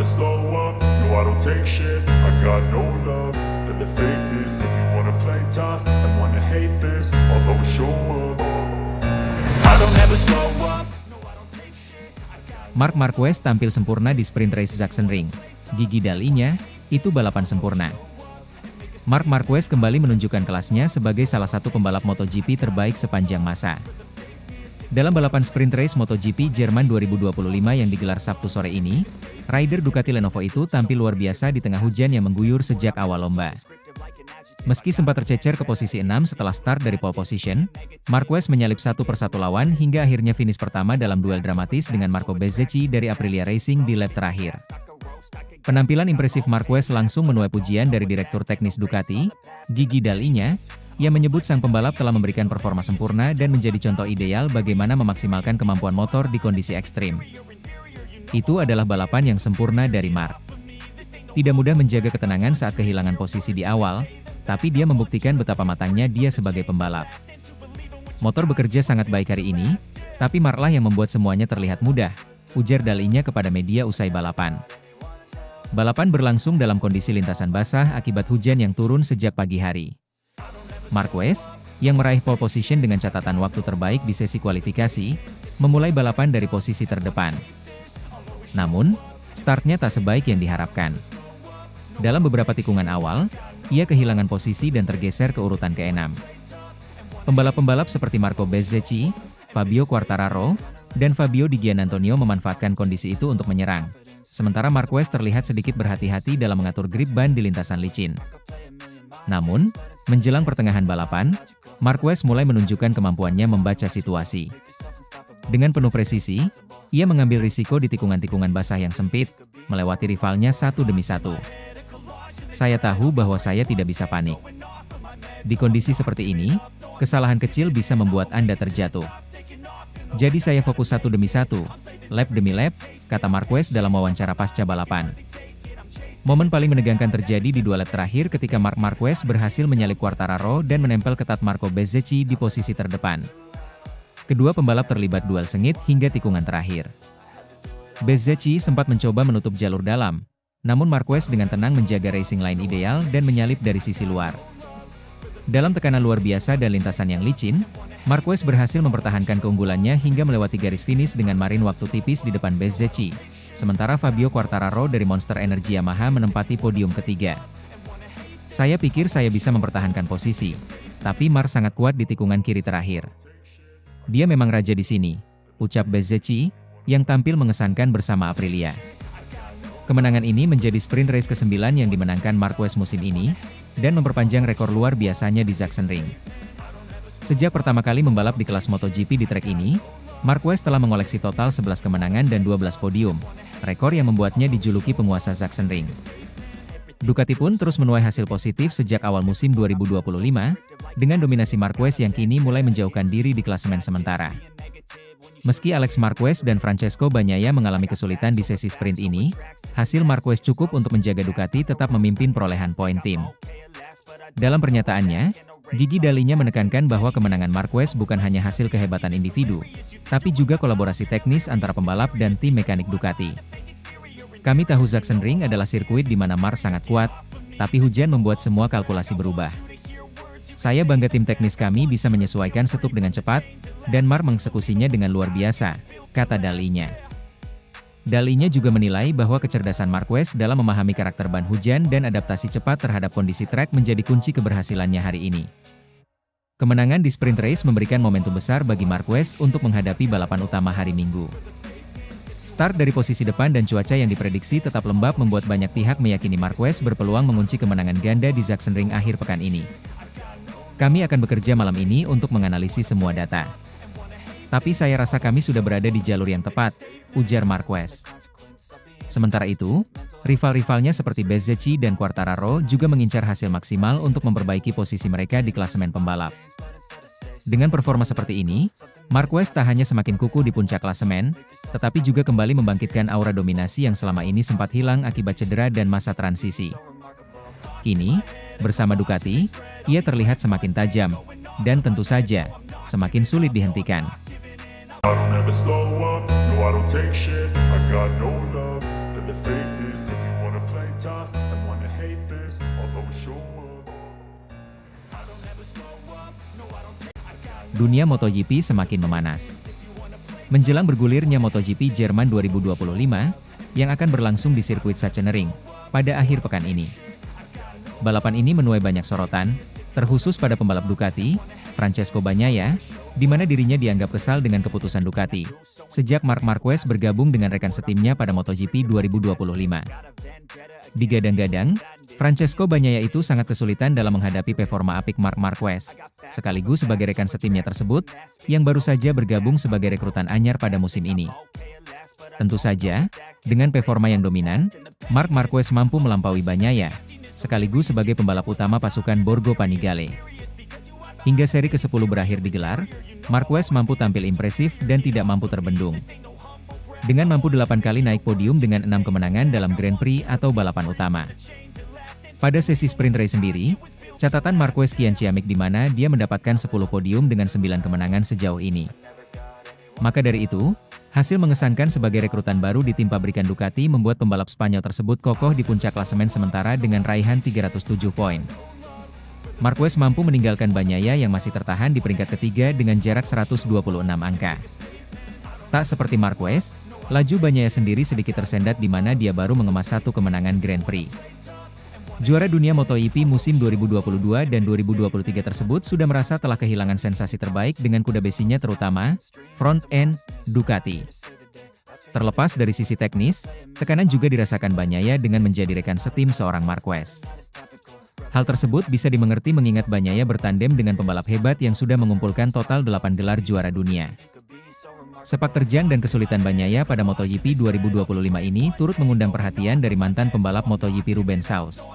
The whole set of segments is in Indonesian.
slow up, no I don't take shit. I got no love for the fakeness. If you wanna play tough and wanna hate this, I'll always show up. I don't ever slow up. Marc Marquez tampil sempurna di sprint race Sachsenring. Gigi dalinya, itu balapan sempurna. Marc Marquez kembali menunjukkan kelasnya sebagai salah satu pembalap MotoGP terbaik sepanjang masa. Dalam balapan sprint race MotoGP Jerman 2025 yang digelar Sabtu sore ini, rider Ducati Lenovo itu tampil luar biasa di tengah hujan yang mengguyur sejak awal lomba. Meski sempat tercecer ke posisi 6 setelah start dari pole position, Marquez menyalip satu persatu lawan hingga akhirnya finish pertama dalam duel dramatis dengan Marco Bezzecchi dari Aprilia Racing di lap terakhir. Penampilan impresif Marquez langsung menuai pujian dari Direktur Teknis Ducati, Gigi Dall'Igna, yang menyebut sang pembalap telah memberikan performa sempurna dan menjadi contoh ideal bagaimana memaksimalkan kemampuan motor di kondisi ekstrim. Itu adalah balapan yang sempurna dari Marc. Tidak mudah menjaga ketenangan saat kehilangan posisi di awal, tapi dia membuktikan betapa matangnya dia sebagai pembalap. Motor bekerja sangat baik hari ini, tapi Marc lah yang membuat semuanya terlihat mudah, ujar Dall'Igna kepada media usai balapan. Balapan berlangsung dalam kondisi lintasan basah akibat hujan yang turun sejak pagi hari. Marquez, yang meraih pole position dengan catatan waktu terbaik di sesi kualifikasi, memulai balapan dari posisi terdepan. Namun, startnya tak sebaik yang diharapkan. Dalam beberapa tikungan awal, ia kehilangan posisi dan tergeser ke urutan ke-6. Pembalap-pembalap seperti Marco Bezzecchi, Fabio Quartararo, dan Fabio Di Giannantonio memanfaatkan kondisi itu untuk menyerang. Sementara Marquez terlihat sedikit berhati-hati dalam mengatur grip ban di lintasan licin. Namun, menjelang pertengahan balapan, Marquez mulai menunjukkan kemampuannya membaca situasi. Dengan penuh presisi, ia mengambil risiko di tikungan-tikungan basah yang sempit, melewati rivalnya satu demi satu. Saya tahu bahwa saya tidak bisa panik. Di kondisi seperti ini, kesalahan kecil bisa membuat Anda terjatuh. Jadi saya fokus satu demi satu, lap demi lap, kata Marquez dalam wawancara pasca balapan. Momen paling menegangkan terjadi di dua lap terakhir ketika Marc Marquez berhasil menyalip Quartararo dan menempel ketat Marco Bezzecchi di posisi terdepan. Kedua pembalap terlibat duel sengit hingga tikungan terakhir. Bezzecchi sempat mencoba menutup jalur dalam, namun Marquez dengan tenang menjaga racing line ideal dan menyalip dari sisi luar. Dalam tekanan luar biasa dan lintasan yang licin, Marquez berhasil mempertahankan keunggulannya hingga melewati garis finish dengan marin waktu tipis di depan Bezzecchi. Sementara Fabio Quartararo dari Monster Energy Yamaha menempati podium ketiga. Saya pikir saya bisa mempertahankan posisi, tapi Marc sangat kuat di tikungan kiri terakhir. Dia memang raja di sini, ucap Bezzecchi, yang tampil mengesankan bersama Aprilia. Kemenangan ini menjadi sprint race ke-9 yang dimenangkan Marquez musim ini, dan memperpanjang rekor luar biasanya di Sachsenring. Sejak pertama kali membalap di kelas MotoGP di trek ini, Marquez telah mengoleksi total 11 kemenangan dan 12 podium, rekor yang membuatnya dijuluki penguasa Sachsenring. Ducati pun terus menuai hasil positif sejak awal musim 2025, dengan dominasi Marquez yang kini mulai menjauhkan diri di klasemen sementara. Meski Alex Marquez dan Francesco Bagnaia mengalami kesulitan di sesi sprint ini, hasil Marquez cukup untuk menjaga Ducati tetap memimpin perolehan poin tim. Dalam pernyataannya, Gigi Dall'Igna menekankan bahwa kemenangan Marquez bukan hanya hasil kehebatan individu, tapi juga kolaborasi teknis antara pembalap dan tim mekanik Ducati. Kami tahu Sachsenring adalah sirkuit di mana Marc sangat kuat, tapi hujan membuat semua kalkulasi berubah. Saya bangga tim teknis kami bisa menyesuaikan setup dengan cepat, dan Marc mengeksekusinya dengan luar biasa, kata Dall'Igna. Dall'Igna juga menilai bahwa kecerdasan Marquez dalam memahami karakter ban hujan dan adaptasi cepat terhadap kondisi trek menjadi kunci keberhasilannya hari ini. Kemenangan di sprint race memberikan momentum besar bagi Marquez untuk menghadapi balapan utama hari Minggu. Start dari posisi depan dan cuaca yang diprediksi tetap lembab membuat banyak pihak meyakini Marquez berpeluang mengunci kemenangan ganda di Sachsenring akhir pekan ini. Kami akan bekerja malam ini untuk menganalisis semua data. Tapi saya rasa kami sudah berada di jalur yang tepat, ujar Marquez. Sementara itu, rival-rivalnya seperti Bezzecchi dan Quartararo juga mengincar hasil maksimal untuk memperbaiki posisi mereka di klasemen pembalap. Dengan performa seperti ini, Marquez tak hanya semakin kukuh di puncak klasemen, tetapi juga kembali membangkitkan aura dominasi yang selama ini sempat hilang akibat cedera dan masa transisi. Kini, bersama Ducati, ia terlihat semakin tajam, dan tentu saja, semakin sulit dihentikan. I don't ever slow up, no I don't take shit. I got no love for the fakeness. tough and wanna hate this, I'll always show up. Dunia MotoGP semakin memanas. Menjelang bergulirnya MotoGP Jerman 2025, yang akan berlangsung di sirkuit Sachsenring pada akhir pekan ini. Balapan ini menuai banyak sorotan, terkhusus pada pembalap Ducati, Francesco Bagnaia, di mana dirinya dianggap kesal dengan keputusan Ducati, sejak Marc Marquez bergabung dengan rekan setimnya pada MotoGP 2025. Digadang-gadang, Francesco Bagnaia itu sangat kesulitan dalam menghadapi performa apik Marc Marquez, sekaligus sebagai rekan setimnya tersebut, yang baru saja bergabung sebagai rekrutan anyar pada musim ini. Tentu saja, dengan performa yang dominan, Marc Marquez mampu melampaui Bagnaia, sekaligus sebagai pembalap utama pasukan Borgo Panigale. Hingga seri ke-10 berakhir digelar, Marquez mampu tampil impresif dan tidak mampu terbendung. Dengan mampu 8 kali naik podium dengan 6 kemenangan dalam Grand Prix atau balapan utama. Pada sesi sprint race sendiri, catatan Marquez kian ciamik di mana dia mendapatkan 10 podium dengan 9 kemenangan sejauh ini. Maka dari itu, hasil mengesankan sebagai rekrutan baru di tim pabrikan Ducati membuat pembalap Spanyol tersebut kokoh di puncak klasemen sementara dengan raihan 307 poin. Marquez mampu meninggalkan Bagnaia yang masih tertahan di peringkat ketiga dengan jarak 126 angka. Tak seperti Marquez, laju Bagnaia sendiri sedikit tersendat di mana dia baru mengemas 1 kemenangan Grand Prix. Juara dunia MotoGP musim 2022 dan 2023 tersebut sudah merasa telah kehilangan sensasi terbaik dengan kuda besinya terutama front end Ducati. Terlepas dari sisi teknis, tekanan juga dirasakan Bagnaia dengan menjadi rekan setim seorang Marquez. Hal tersebut bisa dimengerti mengingat Bagnaia bertandem dengan pembalap hebat yang sudah mengumpulkan total 8 gelar juara dunia. Sepak terjang dan kesulitan Bagnaia pada MotoGP 2025 ini turut mengundang perhatian dari mantan pembalap MotoGP Rubens Sauz.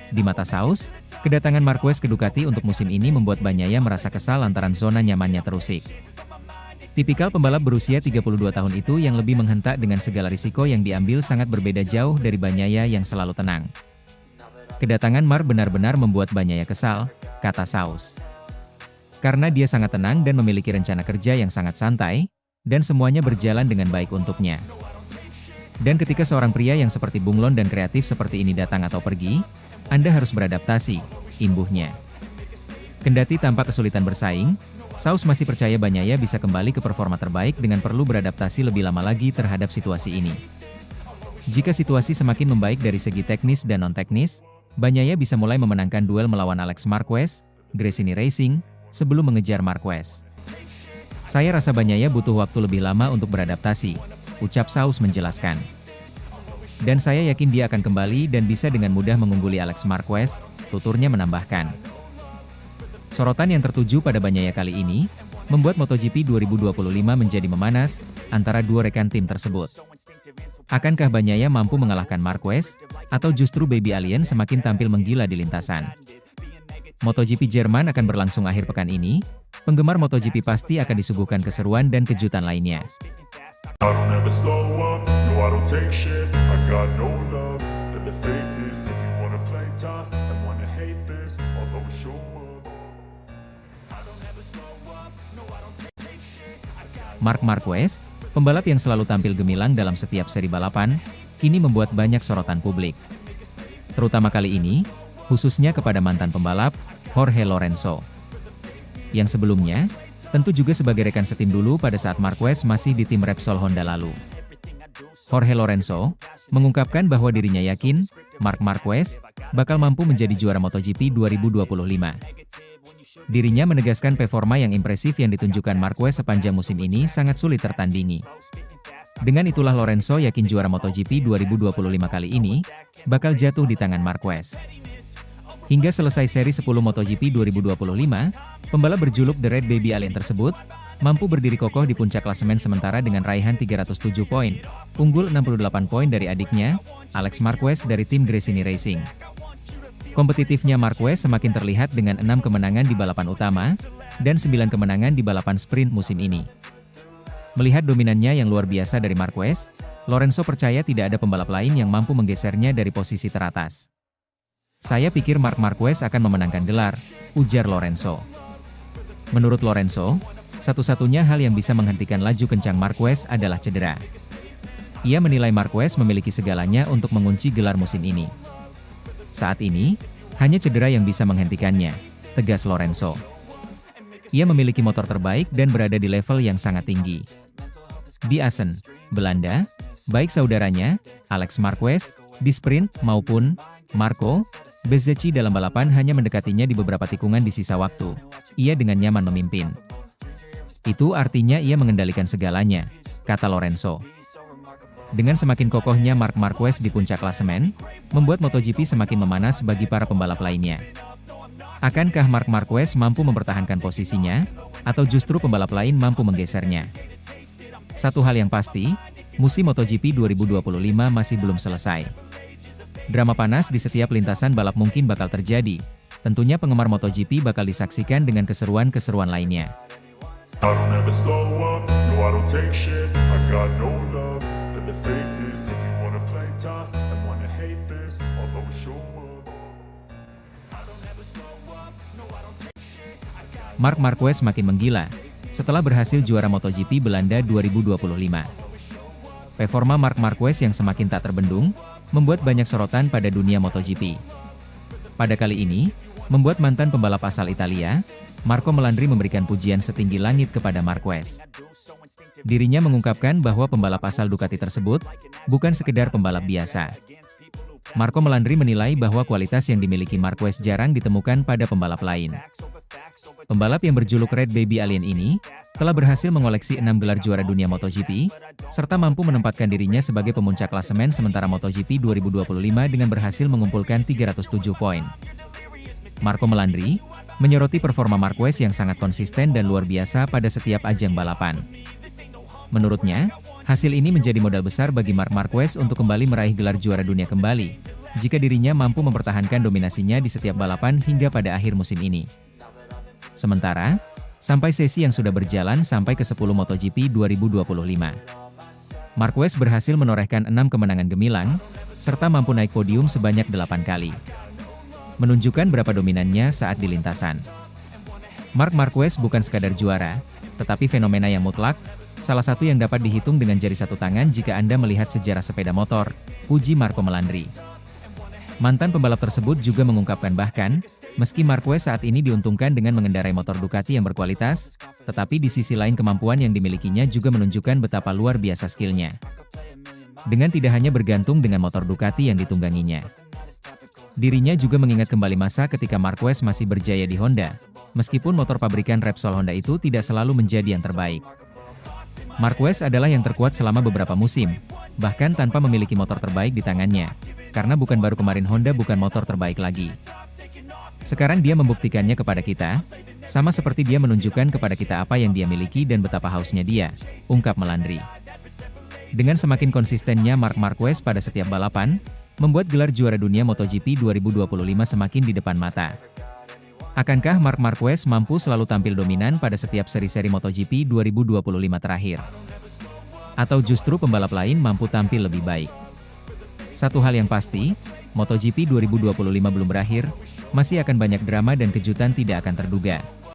Di mata Sauz, kedatangan Marquez ke Ducati untuk musim ini membuat Bagnaia merasa kesal lantaran zona nyamannya terusik. Tipikal pembalap berusia 32 tahun itu yang lebih menghentak dengan segala risiko yang diambil sangat berbeda jauh dari Bagnaia yang selalu tenang. Kedatangan Marc benar-benar membuat Bagnaia kesal, kata Sauz. Karena dia sangat tenang dan memiliki rencana kerja yang sangat santai, dan semuanya berjalan dengan baik untuknya. Dan ketika seorang pria yang seperti bunglon dan kreatif seperti ini datang atau pergi, Anda harus beradaptasi, imbuhnya. Kendati tampak kesulitan bersaing, Sauz masih percaya Bagnaia bisa kembali ke performa terbaik dengan perlu beradaptasi lebih lama lagi terhadap situasi ini. Jika situasi semakin membaik dari segi teknis dan non-teknis, Bagnaia bisa mulai memenangkan duel melawan Alex Marquez, Gresini Racing, sebelum mengejar Marquez. Saya rasa Bagnaia butuh waktu lebih lama untuk beradaptasi, ucap Sauz menjelaskan. Dan saya yakin dia akan kembali dan bisa dengan mudah mengungguli Alex Marquez, tuturnya menambahkan. Sorotan yang tertuju pada Bagnaia kali ini, membuat MotoGP 2025 menjadi memanas, antara dua rekan tim tersebut. Akankah Bagnaia mampu mengalahkan Marquez, atau justru Baby Alien semakin tampil menggila di lintasan? MotoGP Jerman akan berlangsung akhir pekan ini, penggemar MotoGP pasti akan disuguhkan keseruan dan kejutan lainnya. I don't ever slow up, no I don't take shit, I got no love for the fakeness. If you wanna play tough and wanna hate this, I'll always show up. Marc Marquez, pembalap yang selalu tampil gemilang dalam setiap seri balapan, kini membuat banyak sorotan publik. Terutama kali ini, khususnya kepada mantan pembalap, Jorge Lorenzo. Yang sebelumnya, tentu juga sebagai rekan setim dulu pada saat Marquez masih di tim Repsol Honda lalu. Jorge Lorenzo mengungkapkan bahwa dirinya yakin, Marc Marquez bakal mampu menjadi juara MotoGP 2025. Dirinya menegaskan performa yang impresif yang ditunjukkan Marquez sepanjang musim ini sangat sulit tertandingi. Dengan itulah Lorenzo yakin juara MotoGP 2025 kali ini bakal jatuh di tangan Marquez. Hingga selesai seri 10 MotoGP 2025, pembalap berjuluk The Red Baby Alien tersebut mampu berdiri kokoh di puncak klasemen sementara dengan raihan 307 poin, unggul 68 poin dari adiknya, Alex Marquez dari tim Gresini Racing. Kompetitifnya Marquez semakin terlihat dengan 6 kemenangan di balapan utama, dan 9 kemenangan di balapan sprint musim ini. Melihat dominannya yang luar biasa dari Marquez, Lorenzo percaya tidak ada pembalap lain yang mampu menggesernya dari posisi teratas. Saya pikir Marc Marquez akan memenangkan gelar, ujar Lorenzo. Menurut Lorenzo, satu-satunya hal yang bisa menghentikan laju kencang Marquez adalah cedera. Ia menilai Marquez memiliki segalanya untuk mengunci gelar musim ini. Saat ini, hanya cedera yang bisa menghentikannya, tegas Lorenzo. Ia memiliki motor terbaik dan berada di level yang sangat tinggi. Di Assen, Belanda, baik saudaranya, Alex Marquez, di sprint maupun Marco Bezzecchi dalam balapan hanya mendekatinya di beberapa tikungan di sisa waktu. Ia dengan nyaman memimpin. Itu artinya ia mengendalikan segalanya, kata Lorenzo. Dengan semakin kokohnya Marc Marquez di puncak klasemen, membuat MotoGP semakin memanas bagi para pembalap lainnya. Akankah Marc Marquez mampu mempertahankan posisinya, atau justru pembalap lain mampu menggesernya? Satu hal yang pasti, musim MotoGP 2025 masih belum selesai. Drama panas di setiap lintasan balap mungkin bakal terjadi. Tentunya penggemar MotoGP bakal disaksikan dengan keseruan-keseruan lainnya. I don't ever slow up, no I don't take shit. I got no love for the fakeness. If you wanna play tough and wanna hate this, I'll always show up. Marc Marquez makin menggila setelah berhasil juara MotoGP Belanda 2025. Performa Marc Marquez yang semakin tak terbendung, membuat banyak sorotan pada dunia MotoGP. Pada kali ini, membuat mantan pembalap asal Italia, Marco Melandri memberikan pujian setinggi langit kepada Marquez. Dirinya mengungkapkan bahwa pembalap asal Ducati tersebut bukan sekedar pembalap biasa. Marco Melandri menilai bahwa kualitas yang dimiliki Marquez jarang ditemukan pada pembalap lain. Pembalap yang berjuluk Red Baby Alien ini telah berhasil mengoleksi 6 gelar juara dunia MotoGP, serta mampu menempatkan dirinya sebagai pemuncak klasemen sementara MotoGP 2025 dengan berhasil mengumpulkan 307 poin. Marco Melandri menyoroti performa Marquez yang sangat konsisten dan luar biasa pada setiap ajang balapan. Menurutnya, hasil ini menjadi modal besar bagi Marc Marquez untuk kembali meraih gelar juara dunia kembali, jika dirinya mampu mempertahankan dominasinya di setiap balapan hingga pada akhir musim ini. Sementara, sampai sesi yang sudah berjalan sampai ke 10 MotoGP 2025. Marquez berhasil menorehkan 6 kemenangan gemilang, serta mampu naik podium sebanyak 8 kali. Menunjukkan berapa dominannya saat di lintasan. Marc Marquez bukan sekadar juara, tetapi fenomena yang mutlak, salah satu yang dapat dihitung dengan jari satu tangan jika Anda melihat sejarah sepeda motor, puji Marco Melandri. Mantan pembalap tersebut juga mengungkapkan bahkan, meski Marquez saat ini diuntungkan dengan mengendarai motor Ducati yang berkualitas, tetapi di sisi lain kemampuan yang dimilikinya juga menunjukkan betapa luar biasa skillnya. Dengan tidak hanya bergantung dengan motor Ducati yang ditungganginya. Dirinya juga mengingat kembali masa ketika Marquez masih berjaya di Honda, meskipun motor pabrikan Repsol Honda itu tidak selalu menjadi yang terbaik. Marquez adalah yang terkuat selama beberapa musim, bahkan tanpa memiliki motor terbaik di tangannya, karena bukan baru kemarin Honda bukan motor terbaik lagi. Sekarang dia membuktikannya kepada kita, sama seperti dia menunjukkan kepada kita apa yang dia miliki dan betapa hausnya dia, ungkap Melandri. Dengan semakin konsistennya Marc Marquez pada setiap balapan, membuat gelar juara dunia MotoGP 2025 semakin di depan mata. Akankah Marc Marquez mampu selalu tampil dominan pada setiap seri-seri MotoGP 2025 terakhir? Atau justru pembalap lain mampu tampil lebih baik? Satu hal yang pasti, MotoGP 2025 belum berakhir, masih akan banyak drama dan kejutan tidak akan terduga.